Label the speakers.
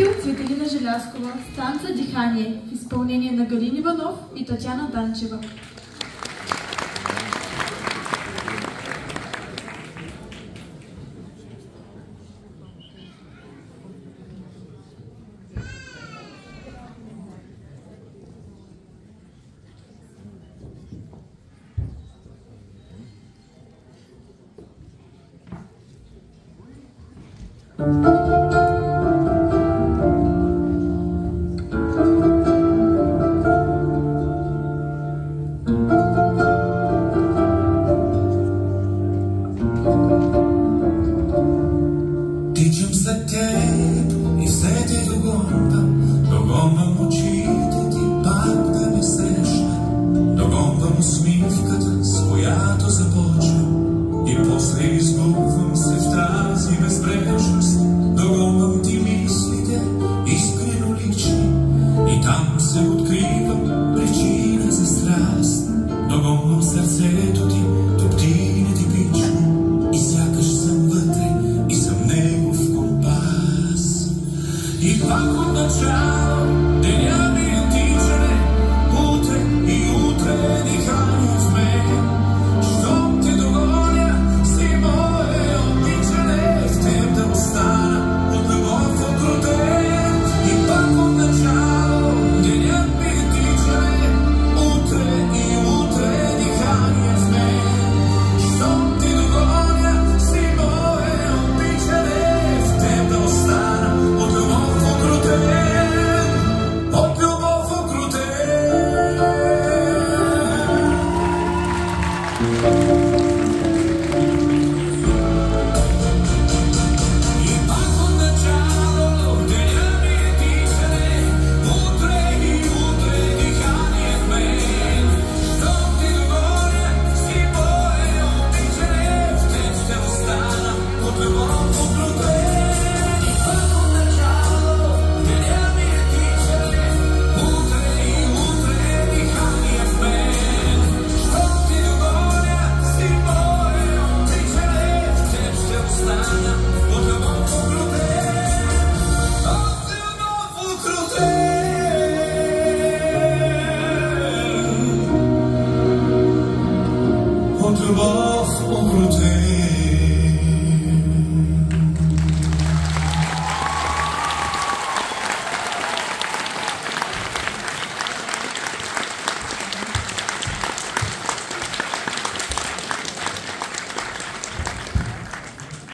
Speaker 1: Цветелина Желязкова с танца «Дихание» в изпълнение на Галин Иванов и Татяна Данчева.
Speaker 2: Тичам след теб и все те догонвам очите ти пак да ме срещна, догонвам усмивката, с която започвам и после изгубвам се в тази безбрежност, догонвам ти мислите, искрено лични, и там се откривам причина за страст, догонвам сърцето ти, топтине типично, и сякаш съм вътре и съм негов компас. И пак от начало деня